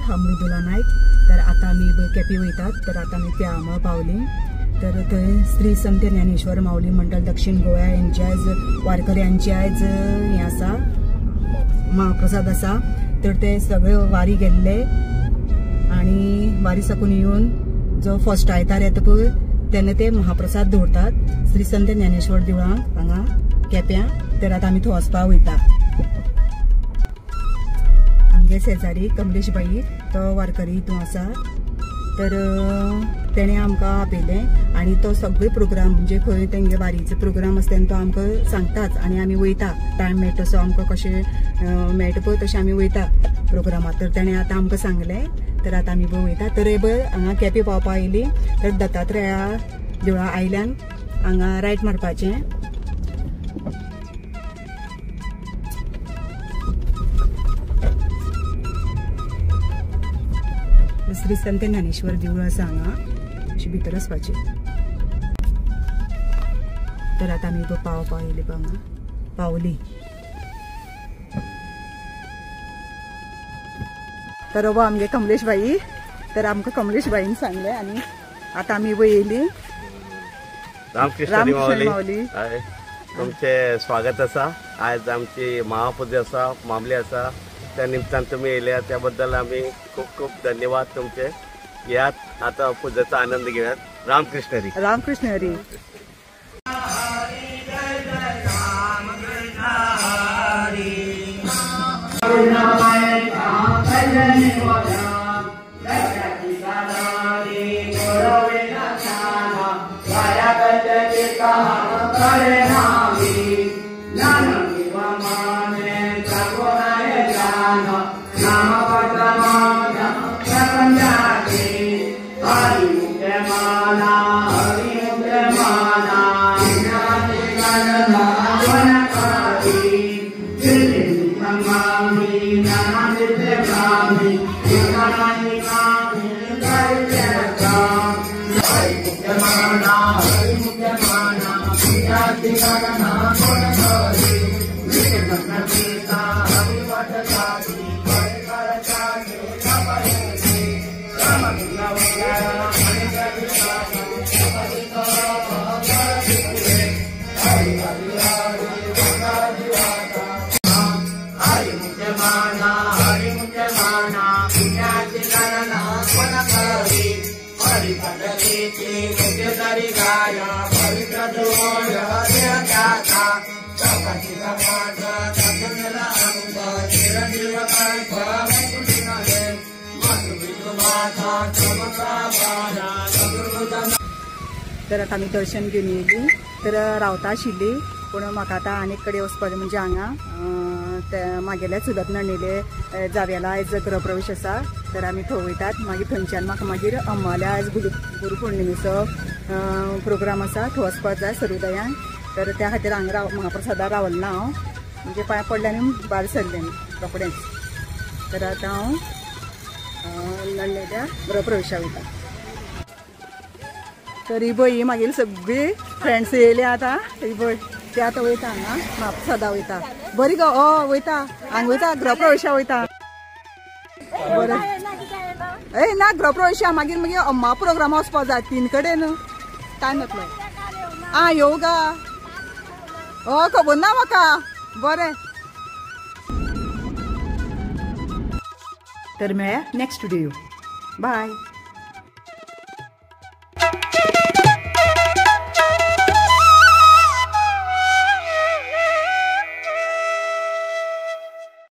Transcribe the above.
हांव मृदुला नायक. तर आता आमी केपें वयतात. तर आता आमी प्यामळ पावली. तर थंय श्री संत ज्ञानेश्वर माऊली मंडळ दक्षिण गोवा यांचे आयज वारकऱ्यांचे आयज हें आसा, महाप्रसाद आसा. तर ते सगळे वारी गेल्ले आणि वारी साकून येवन जो फर्स्ट आयतार येता पळय तेन्ना ते महाप्रसाद दवरतात श्री संत ज्ञानेश्वर देवळांत हांगा केप्यां. तर आता आमी थंय वचपाक वयता. आमगे शेजारी कमलेश बाई तो वारकरी हितून आसा. तर तेणे आमकां आपयलें आनी तो सगळे प्रोग्राम म्हणजे खंय तेंगे वारीचे प्रोग्राम आसता तेन्ना तो आमकां सांगताच आनी आमी वयता. टायम मेळटा तसो आमकां कशें मेळटा पळय तशें आमी वयता प्रोग्रामाक. तर तेणें आतां आमकां सांगलें. तर आतां आमी वयता. तर हांगा केपें पावपा आयली. तर दत्तात्रेया देवळा आयल्यान हांगा रायट मारपाचें. श्री संत ज्ञानेश्वर देवूळ आसा हांगा, अशी भितर वचपाची. तर आतां आमी पावपा येयली हांगा पावली. तर हो आमगे कमलेश बाई. तर आमकां कमलेश बाईन सांगलें आनी आतां आमी वयली. रामकृष्ण माऊली तुमचे स्वागत आसा. आज आमची महापूजा आसा, मामले आसा, त्या निमतान तुम्ही येयल्या त्याबद्दल आम्ही खूप खूप धन्यवाद तुमचे. यात आता पूजेचा आनंद घेऊयात. रामकृष्ण हरी. रामकृष्ण हरी. तर आतां आमी दर्शन घेवन येयली. तर रावता आशिल्ली पूण म्हाका आतां आनीक कडेन वचपाचें म्हणजे हांगा म्हागेले चुलत नणिले जावेला आयज गृहप्रवेश आसा. तर आमी थंय वयतात. मागीर थंयच्यान म्हाका मागीर अम्माल्या आयज गुरू पौर्णिमेचो प्रोग्राम आसा, थंय वचपाक जाय सर्वोदयान. तर त्या खातीर हांगा महाप्रसादाक रावलें ना हांव, म्हणजे पांय पडले आनी भायर सरलें रोखडेंच. तर आतां हांव नणलेल्या गृहप्रवेशाक वयता. तर ही बय मागीर सगळी फ्रेंड्स येयली आतां. ही बय ते आतां वयता हांगा महाप्रसादा वयता. बरी गो वयता हांगा वयता गृहप्रवेशा वयता. बरें ए ना गृहप्रवेशा मागीर मागीर अम्मा प्रोग्रामा वचपाक जाय 3 कडेन टायम जातलो. आं येवगा खबर ना म्हाका. बरें. तर मेळया नेक्स्ट व्हिडियो. बाय.